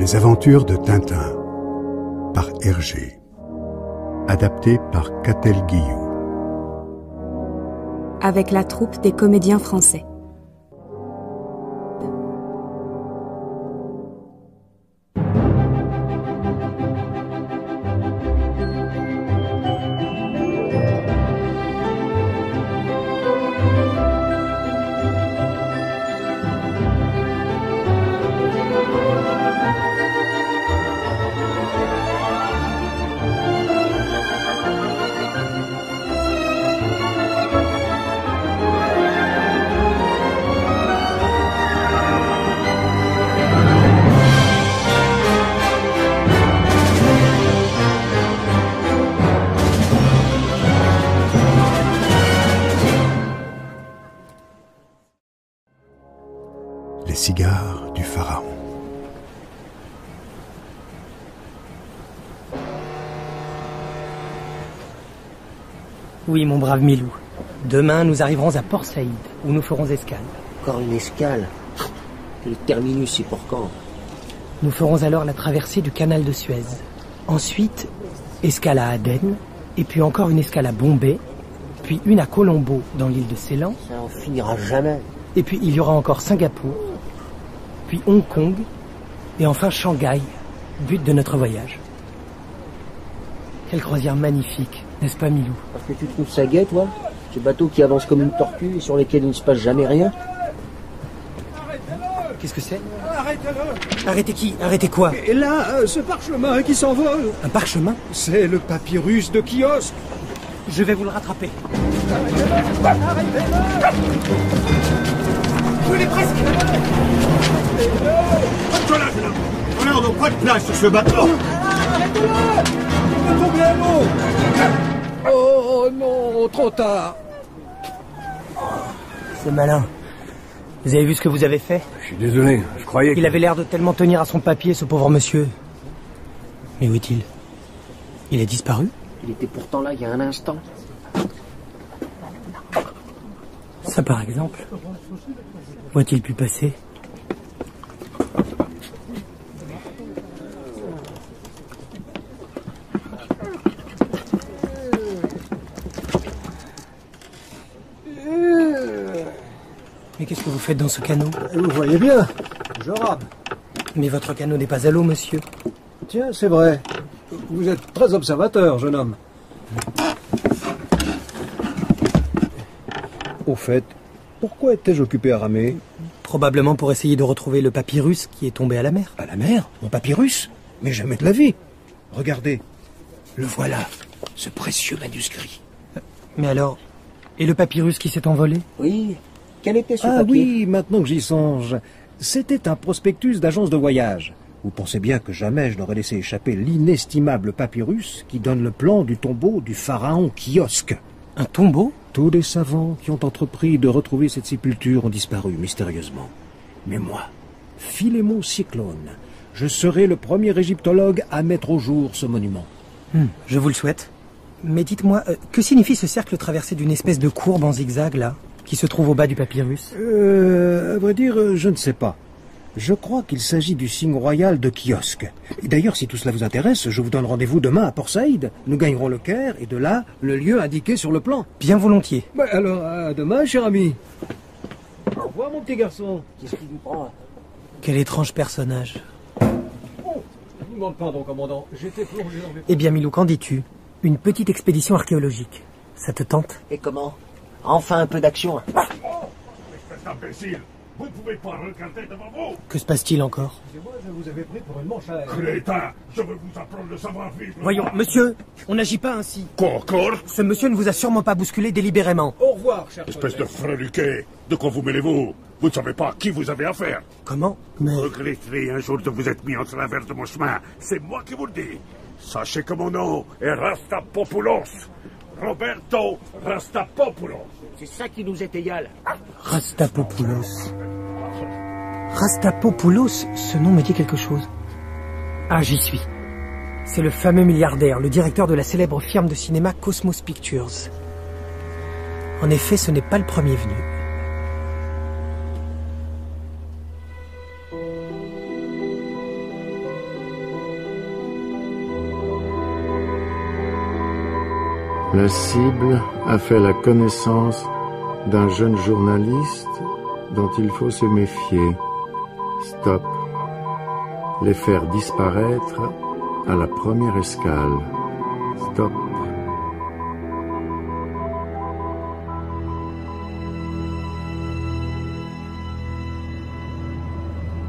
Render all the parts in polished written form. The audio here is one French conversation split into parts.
Les aventures de Tintin par Hergé. Adapté par Catel Guillou. Avec la troupe des comédiens français. Les cigares du pharaon. Oui, mon brave Milou. Demain, nous arriverons à Port Saïd, où nous ferons escale. Encore une escale? Le terminus, c'est pour quand? Nous ferons alors la traversée du canal de Suez. Ensuite, escale à Aden, et puis encore une escale à Bombay, puis une à Colombo, dans l'île de Ceylan. Ça en finira jamais. Et puis il y aura encore Singapour, puis Hong Kong, et enfin Shanghai, but de notre voyage. Quelle croisière magnifique, n'est-ce pas Milou? Parce que tu trouves ça gai, toi? Ces bateaux qui avancent comme une tortue et sur lesquels il ne se passe jamais rien? Qu'est-ce que c'est? Arrêtez-le! Arrêtez qui? Arrêtez quoi? Et là, ce parchemin qui s'envole! Un parchemin? C'est le papyrus de Kiosque! Je vais vous le rattraper. Je l'ai presque! On n'a pas de place sur ce bateau! Arrêtez-le! On est tombé à l'eau! Oh non, trop tard! C'est malin. Vous avez vu ce que vous avez fait? Je suis désolé, je croyais Il avait l'air de tellement tenir à son papier, ce pauvre monsieur. Mais où est-il? Il a disparu? Il était pourtant là il y a un instant. Ça par exemple. Où a-t-il pu passer? Mais qu'est-ce que vous faites dans ce canot? Vous voyez bien, je rappe. Mais votre canot n'est pas à l'eau, monsieur. Tiens, c'est vrai. Vous êtes très observateur, jeune homme. Au fait, pourquoi étais-je occupé à ramer? Probablement pour essayer de retrouver le papyrus qui est tombé à la mer. À la mer? Mon papyrus? Mais jamais de la vie. Regardez, Le voilà, ce précieux manuscrit. Mais alors, et le papyrus qui s'est envolé? Oui. Quel était ce ah papier? oui, maintenant que j'y songe, c'était un prospectus d'agence de voyage. Vous pensez bien que jamais je n'aurais laissé échapper l'inestimable papyrus qui donne le plan du tombeau du pharaon Kiosque. Un tombeau? Tous les savants qui ont entrepris de retrouver cette sépulture ont disparu mystérieusement. Mais moi, Philémon Cyclone, je serai le premier égyptologue à mettre au jour ce monument. Je vous le souhaite. Mais dites-moi, que signifie ce cercle traversé d'une espèce de courbe en zigzag, là, qui se trouve au bas du papyrus? À vrai dire, je ne sais pas. Je crois qu'il s'agit du signe royal de Kiosque. Et d'ailleurs, si tout cela vous intéresse, je vous donne rendez-vous demain à Port Saïd. Nous gagnerons le Caire et de là, le lieu indiqué sur le plan. Bien volontiers. Alors, à demain, cher ami. Au revoir, mon petit garçon. Qu'est-ce qui lui prend? Quel étrange personnage. Je vous demande pardon, commandant. J'étais plongé dans mes... Eh bien, Milou, qu'en dis-tu? Une petite expédition archéologique. Ça te tente? Et comment? Enfin un peu d'action. Espèce d'imbécile, vous ne pouvez pas regarder devant vous. Que se passe-t-il encore? Moi, je vous avais pris pour une manche à air. Crétin, je veux vous apprendre le savoir-vivre. Voyons, monsieur, on n'agit pas ainsi. Quoi encore? Ce monsieur ne vous a sûrement pas bousculé délibérément. Au revoir, cher Espèce de freluquet, de quoi vous mêlez-vous? Vous ne savez pas à qui vous avez affaire. Comment? Mais... Regretterez un jour de vous être mis en travers de mon chemin. C'est moi qui vous le dis. Sachez que mon nom est Rastapopoulos. Roberto Rastapopoulos. C'est ça qui nous est égal. Rastapopoulos. Rastapopoulos, ce nom me dit quelque chose. Ah, j'y suis. C'est le fameux milliardaire, le directeur de la célèbre firme de cinéma Cosmos Pictures. En effet, ce n'est pas le premier venu. La cible a fait la connaissance d'un jeune journaliste dont il faut se méfier. Stop. Les faire disparaître à la première escale. Stop.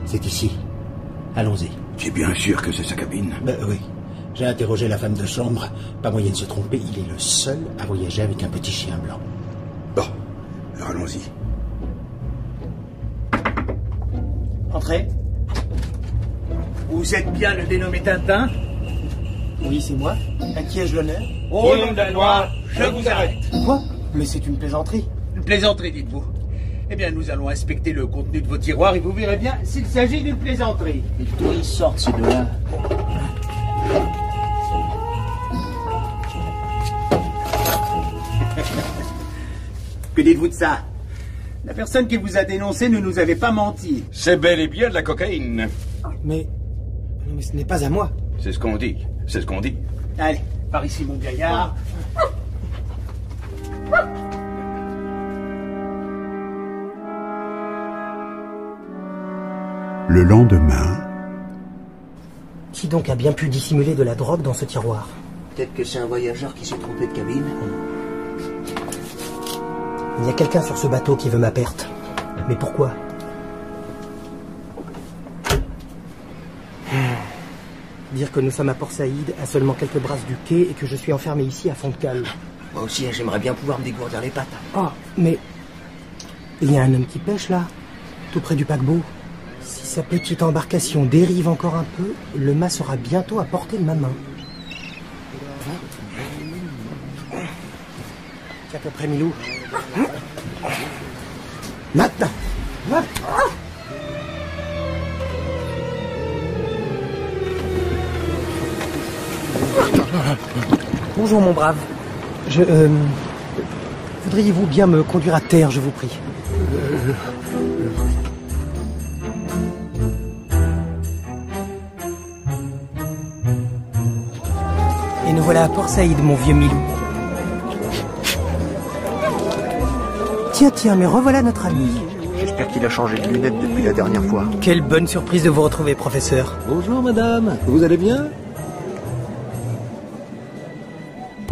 C'est ici. Allons-y. Tu es bien sûr que c'est sa cabine? Ben oui. J'ai interrogé la femme de chambre. Pas moyen de se tromper, il est le seul à voyager avec un petit chien blanc. Bon, alors allons-y. Entrez. Vous êtes bien le dénommé Tintin? Oui, c'est moi. À qui ai-je l'honneur? Au nom de la loi, je vous arrête. Quoi? Mais c'est une plaisanterie. Une plaisanterie, dites-vous? Eh bien, nous allons inspecter le contenu de vos tiroirs et vous verrez bien s'il s'agit d'une plaisanterie. Et d'où ils sortent, ces deux-là? Que dites-vous de ça? La personne qui vous a dénoncé ne nous avait pas menti. C'est bel et bien de la cocaïne. Mais ce n'est pas à moi. C'est ce qu'on dit. C'est ce qu'on dit. Allez, par ici, mon gaillard. Le lendemain, Qui donc a bien pu dissimuler de la drogue dans ce tiroir? Peut-être que c'est un voyageur qui s'est trompé de cabine. Il y a quelqu'un sur ce bateau qui veut ma perte. Mais pourquoi? Dire que nous sommes à Port Saïd, à seulement quelques brasses du quai, et que je suis enfermé ici à fond de cale. Moi aussi, j'aimerais bien pouvoir me dégourdir les pattes. Oh, mais... il y a un homme qui pêche, là, tout près du paquebot. Si sa petite embarcation dérive encore un peu, le mât sera bientôt à portée de ma main. Tiens, peu près, Milou. Maintenant. Bonjour, mon brave. Voudriez-vous bien me conduire à terre, je vous prie? Et nous voilà à Port Saïd, mon vieux Milou. Tiens, mais revoilà notre ami. J'espère qu'il a changé de lunettes depuis la dernière fois. Quelle bonne surprise de vous retrouver, professeur. Bonjour, madame. Vous allez bien?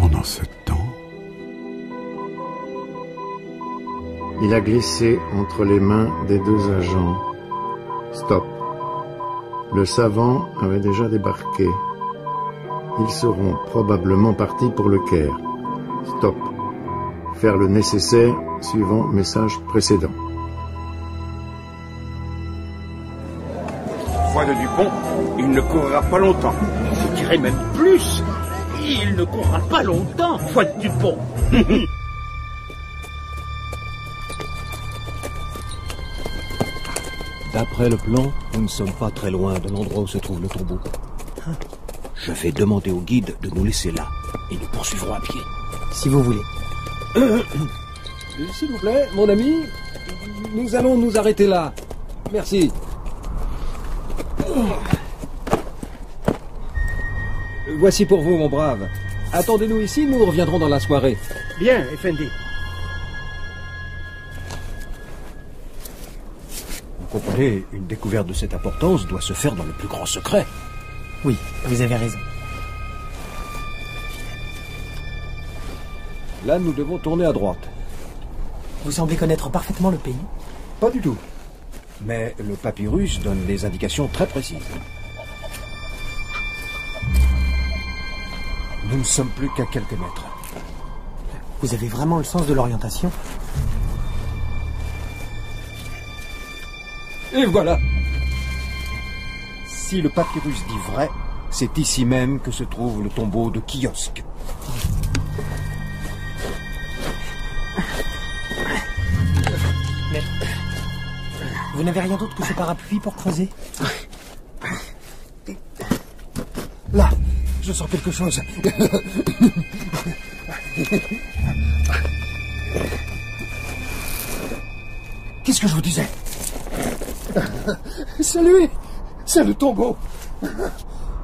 pendant ce temps, il a glissé entre les mains des deux agents. Stop. Le savant avait déjà débarqué. Ils seront probablement partis pour le Caire. Stop. Faire le nécessaire suivant message précédent. Foi de Dupont, il ne courra pas longtemps. Je dirais même plus. Il ne courra pas longtemps, Foi de Dupont. D'après le plan, nous ne sommes pas très loin de l'endroit où se trouve le tombeau. Je vais demander au guide de nous laisser là, et nous poursuivrons à pied. Si vous voulez. S'il vous plaît, mon ami, nous allons nous arrêter là. Merci. Voici pour vous, mon brave. Attendez-nous ici, nous reviendrons dans la soirée. Bien, Effendi. Vous comprenez, une découverte de cette importance doit se faire dans le plus grand secret. Oui, vous avez raison. Là, nous devons tourner à droite. Vous semblez connaître parfaitement le pays. Pas du tout. Mais le papyrus donne des indications très précises. Nous ne sommes plus qu'à quelques mètres. Vous avez vraiment le sens de l'orientation? Et voilà. Si le papyrus dit vrai, c'est ici même que se trouve le tombeau de Kiosque. Mais... vous n'avez rien d'autre que ce parapluie pour creuser? Là, je sens quelque chose. Qu'est-ce que je vous disais? C'est lui! C'est le tombeau!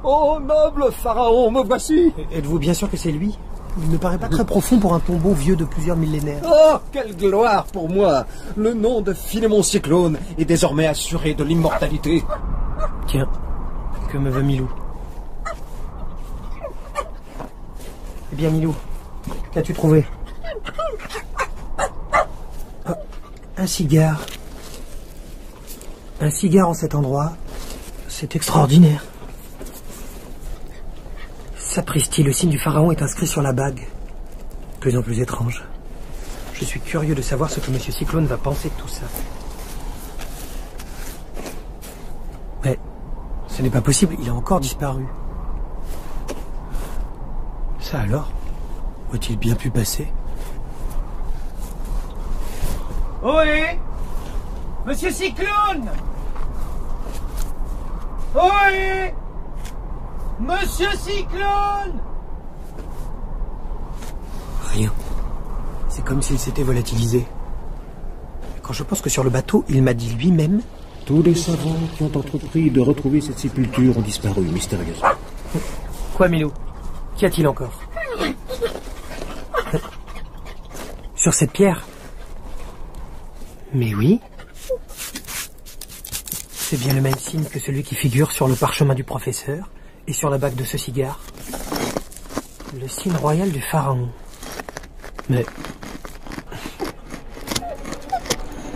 Oh, noble pharaon, me voici! Êtes-vous bien sûr que c'est lui? Il ne paraît pas très profond pour un tombeau vieux de plusieurs millénaires. Oh, quelle gloire pour moi! Le nom de Philémon Cyclone est désormais assuré de l'immortalité. Tiens, que me veut Milou? Eh bien, Milou, qu'as-tu trouvé? Oh, un cigare. Un cigare en cet endroit, c'est extraordinaire. Sapristi, le signe du pharaon est inscrit sur la bague. De plus en plus étrange. Je suis curieux de savoir ce que M. Cyclone va penser de tout ça. Mais ce n'est pas possible, il a encore disparu. Ça alors? Où a-t-il bien pu passer? Ohé! Monsieur Cyclone! Ohé! Monsieur Cyclone! Rien. C'est comme s'il s'était volatilisé. Quand je pense que sur le bateau, il m'a dit lui-même... Tous les savants qui ont entrepris de retrouver cette sépulture ont disparu mystérieusement. Quoi, Milou? Qu'y a-t-il encore? Sur cette pierre? Mais oui. C'est bien le même signe que celui qui figure sur le parchemin du professeur et sur la bague de ce cigare. Le signe royal du pharaon. Mais...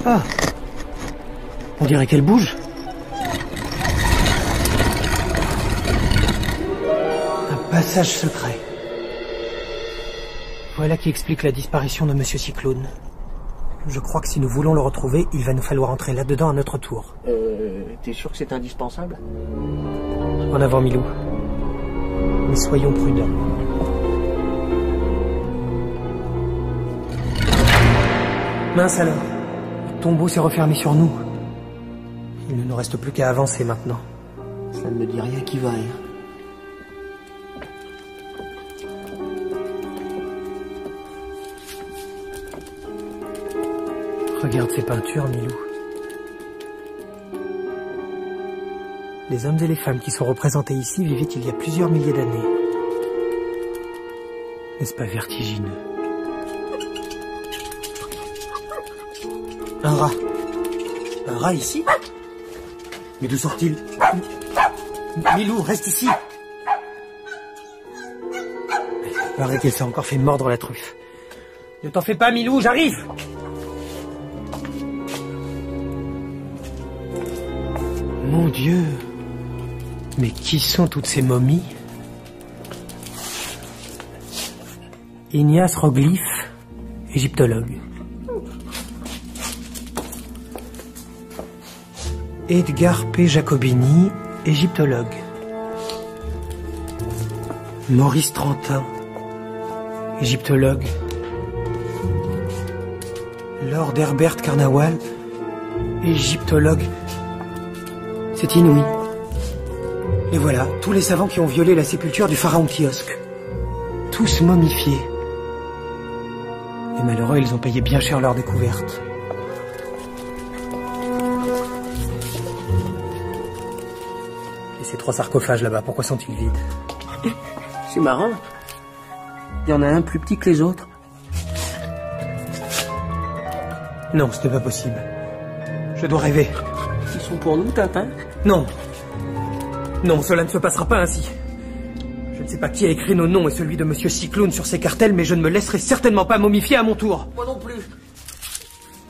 Ah! On dirait qu'elle bouge. Un passage secret. Voilà qui explique la disparition de Monsieur Cyclone. Je crois que si nous voulons le retrouver, il va nous falloir entrer là-dedans à notre tour. T'es sûr que c'est indispensable? En avant, Milou. Mais soyons prudents. Mince alors. Le tombeau s'est refermé sur nous. Il ne nous reste plus qu'à avancer maintenant. Ça ne me dit rien qui vaille. Regarde ces peintures, Milou. Les hommes et les femmes qui sont représentés ici vivaient il y a plusieurs milliers d'années. N'est-ce pas vertigineux? Un rat. Un rat ici? Mais d'où sort-il? Milou, reste ici! Il paraît qu'elle s'est encore fait mordre la truffe. Ne t'en fais pas, Milou, j'arrive! Mon Dieu! Mais qui sont toutes ces momies? Ignace Roglyphe, égyptologue. Edgar P. Jacobini, égyptologue. Maurice Trentin, égyptologue. Lord Herbert Carnawal, égyptologue. C'est inouï. Et voilà, tous les savants qui ont violé la sépulture du pharaon Kiosque. Tous momifiés. Les malheureux, ils ont payé bien cher leur découverte. Et ces 3 sarcophages là-bas, pourquoi sont-ils vides? C'est marrant. Il y en a un plus petit que les autres. Non, ce n'est pas possible. Je dois rêver. Ils sont pour nous, Tintin? Non. Non, cela ne se passera pas ainsi. Je ne sais pas qui a écrit nos noms et celui de Monsieur Cyclone sur ces cartels, mais je ne me laisserai certainement pas momifier à mon tour. Moi non plus.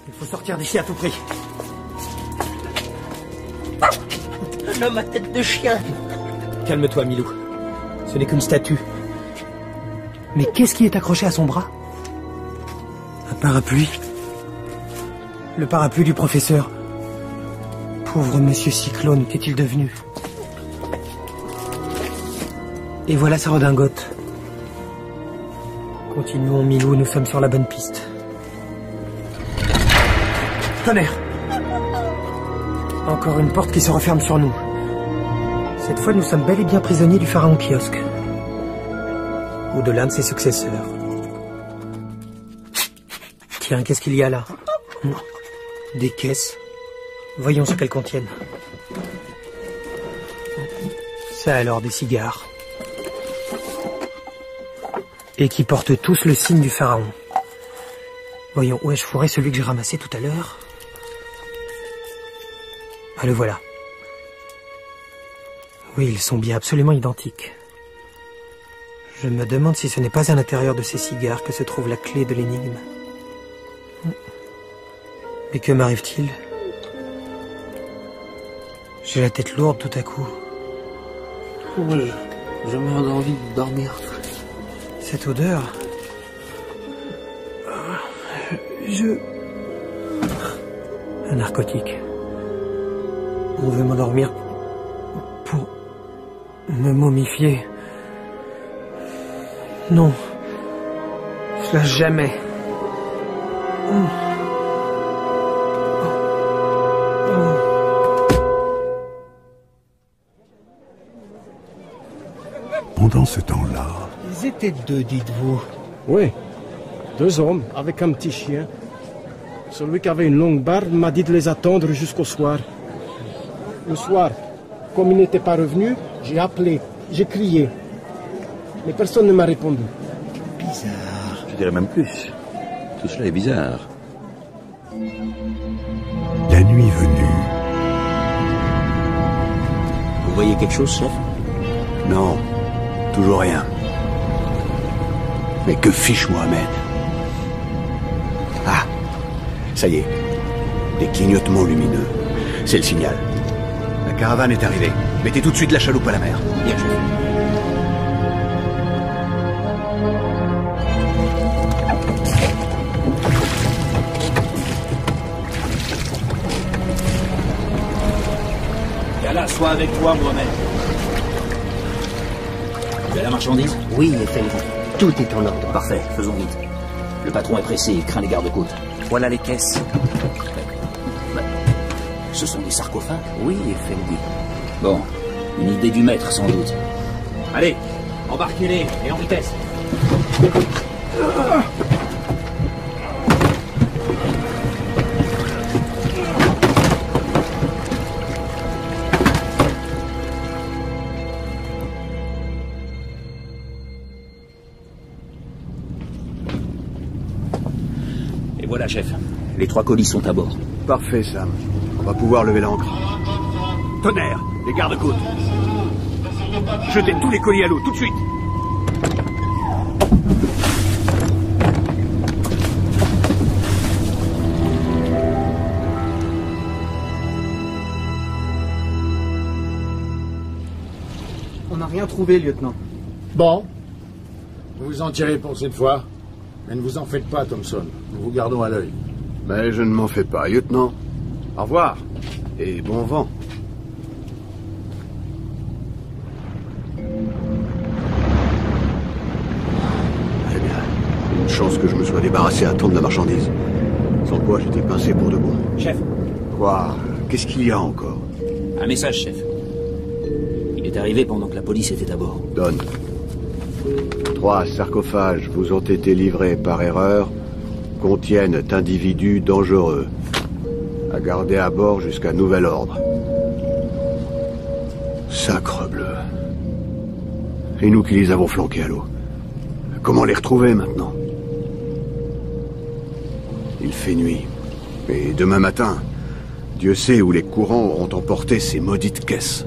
Il faut sortir d'ici à tout prix. Un homme à tête de chien. Calme-toi, Milou. Ce n'est qu'une statue. Mais qu'est-ce qui est accroché à son bras? Un parapluie. Le parapluie du professeur. Pauvre Monsieur Cyclone, qu'est-il devenu? Et voilà sa redingote. Continuons, Milou, nous sommes sur la bonne piste. Tonnerre! Encore une porte qui se referme sur nous. Cette fois, nous sommes bel et bien prisonniers du pharaon Kiosque. Ou de l'un de ses successeurs. Tiens, qu'est-ce qu'il y a là? Des caisses. Voyons ce qu'elles contiennent. Ça alors, des cigares. Et qui portent tous le signe du pharaon. Voyons, où ai-je fourré celui que j'ai ramassé tout à l'heure? Ah, le voilà. Oui, ils sont bien absolument identiques. Je me demande si ce n'est pas à l'intérieur de ces cigares que se trouve la clé de l'énigme. Mais que m'arrive-t-il? J'ai la tête lourde tout à coup. Je meurs d'envie de dormir. Cette odeur... Un narcotique. On veut m'endormir pour me momifier. Non. Cela jamais. Pendant ce temps-là... Ils étaient deux, dites-vous? Oui. 2 hommes, avec un petit chien. Celui qui avait une longue barbe m'a dit de les attendre jusqu'au soir. Le soir, comme il n'était pas revenu, j'ai appelé, j'ai crié. Mais personne ne m'a répondu. Bizarre. Je dirais même plus. Tout cela est bizarre. La nuit venue... Vous voyez quelque chose, chef? Non, toujours rien. Mais que fiche Mohamed? Ah, ça y est. Des clignotements lumineux. C'est le signal. La caravane est arrivée. Mettez tout de suite la chaloupe à la mer. Bien, chef. Qu'Allah soit avec toi, Mohamed. Tu as la marchandise? Oui, Effendi. Tout est en ordre. Parfait, faisons vite. Le patron est pressé, il craint les gardes-côtes. Voilà les caisses. Ce sont des sarcophages? Oui, Effendi. Bon, une idée du maître, sans doute. Allez, embarquez-les et en vitesse. Et voilà, chef. Les 3 colis sont à bord. Parfait, Sam. On va pouvoir lever l'ancre. Tonnerre, les gardes-côtes. Jetez tous les colis à l'eau, tout de suite. On n'a rien trouvé, lieutenant. Bon. Vous vous en tirez pour cette fois. Mais ne vous en faites pas, Thompson. Nous vous gardons à l'œil. Mais je ne m'en fais pas, lieutenant. Au revoir. Et bon vent. Très bien. Une chance que je me sois débarrassé à temps de la marchandise. Sans quoi j'étais pincé pour de bon. Chef. Quoi? Qu'est-ce qu'il y a encore? Un message, chef. Il est arrivé pendant que la police était à bord. Donne. 3 sarcophages vous ont été livrés par erreur, contiennent d'individus dangereux. À garder à bord jusqu'à nouvel ordre. Sacre bleu. Et nous qui les avons flanqués à l'eau. Comment les retrouver maintenant? Il fait nuit. Et demain matin, Dieu sait où les courants auront emporté ces maudites caisses.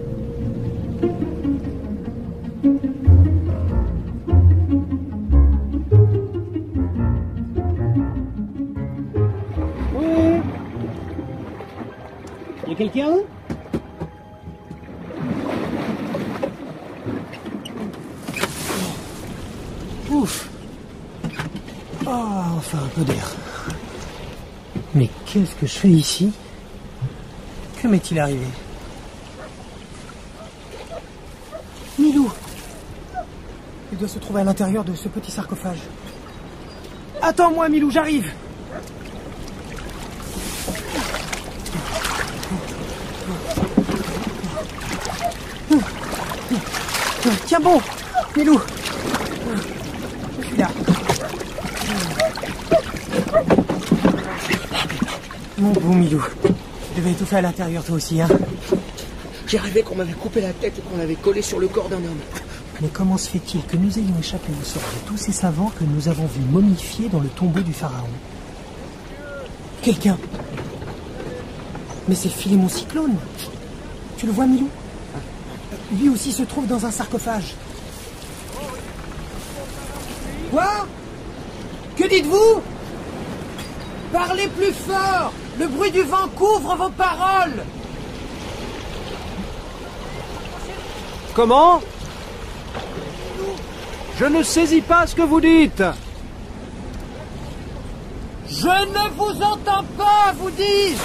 Y a quelqu'un? Ouf! Oh, enfin un peu d'air. Mais qu'est-ce que je fais ici? Que m'est-il arrivé? Milou! Il doit se trouver à l'intérieur de ce petit sarcophage. Attends-moi, Milou, j'arrive! Tiens bon, Milou. Je suis là. Mon bon Milou, tu devais étouffer à l'intérieur toi aussi, hein? J'ai rêvé qu'on m'avait coupé la tête et qu'on l'avait collé sur le corps d'un homme. Mais comment se fait-il que nous ayons échappé au sort de tous ces savants que nous avons vus momifiés dans le tombeau du pharaon? Quelqu'un. Mais c'est Philémon Cyclone. Tu le vois, Milou? Lui aussi se trouve dans un sarcophage. Quoi? Que dites-vous? Parlez plus fort! Le bruit du vent couvre vos paroles! Comment? Je ne saisis pas ce que vous dites. Je ne vous entends pas, vous dis-je!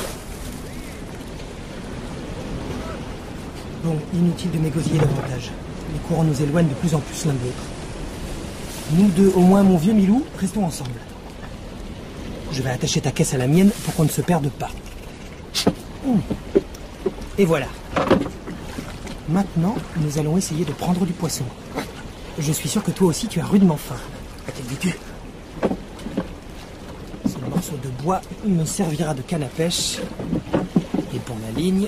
Bon, inutile de m'égosiller davantage. Les courants nous éloignent de plus en plus l'un de l'autre. Nous deux, au moins mon vieux Milou, restons ensemble. Je vais attacher ta caisse à la mienne pour qu'on ne se perde pas. Et voilà. Maintenant, nous allons essayer de prendre du poisson. Je suis sûr que toi aussi tu as rudement faim. T'es-tu? Ce morceau de bois me servira de canne à pêche. Et pour la ligne,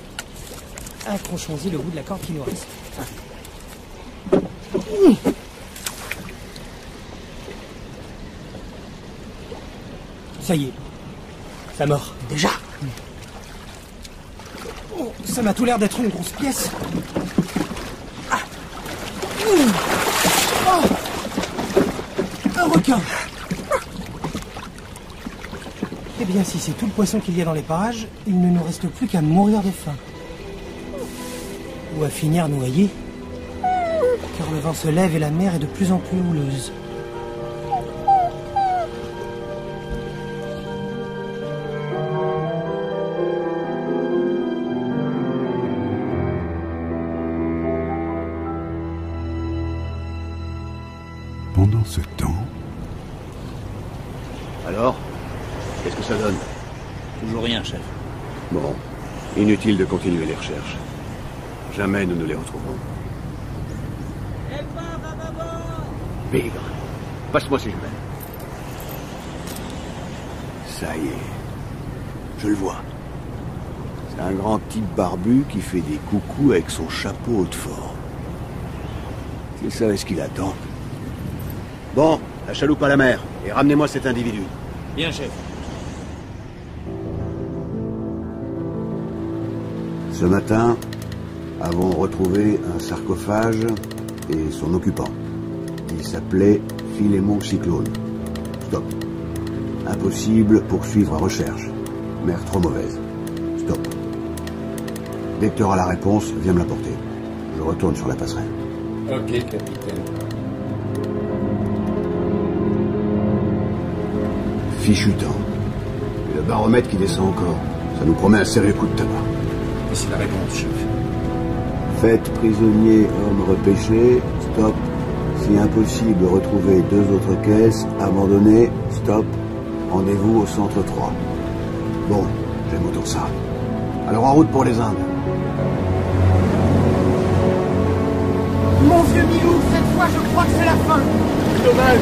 accrochons-y le bout de la corde qui nous reste. Ça y est. Ça mord. Déjà. Oh, ça m'a tout l'air d'être une grosse pièce. Ah. Oh. Un requin. Eh bien, si c'est tout le poisson qu'il y a dans les parages, il ne nous reste plus qu'à mourir de faim. Ou à finir noyé. Car le vent se lève et la mer est de plus en plus houleuse. Pendant ce temps... Alors, qu'est-ce que ça donne? Toujours rien, chef. Bon, inutile de continuer les recherches. Jamais nous ne les retrouverons. Bigre, passe-moi ces jumelles. Ça y est, je le vois. C'est un grand type barbu qui fait des coucous avec son chapeau haut de fort. S'il savait ce qu'il attend. Bon, la chaloupe à la mer, et ramenez-moi cet individu. Bien, chef. Ce matin, avons retrouvé un sarcophage et son occupant. Il s'appelait Philémon Cyclone. Stop. Impossible poursuivre recherche. Mer trop mauvaise. Stop. Dès que tu auras la réponse, viens me l'apporter. Je retourne sur la passerelle. Ok, capitaine. Fichu temps. Et le baromètre qui descend encore. Ça nous promet un sérieux coup de tabac. Et c'est la réponse, chef. Faites prisonnier homme repêché. Stop. Si impossible, retrouvez 2 autres caisses. Abandonnées. Stop. Rendez-vous au centre 3. Bon, j'aime autant ça. Alors en route pour les Indes. Mon vieux Milou, cette fois je crois que c'est la fin. Dommage.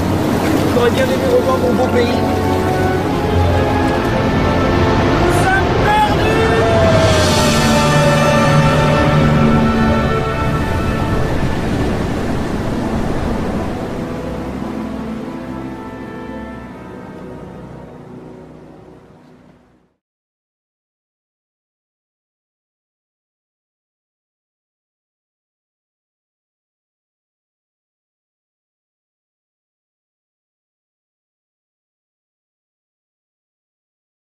J'aurais bien aimé revoir mon beau pays.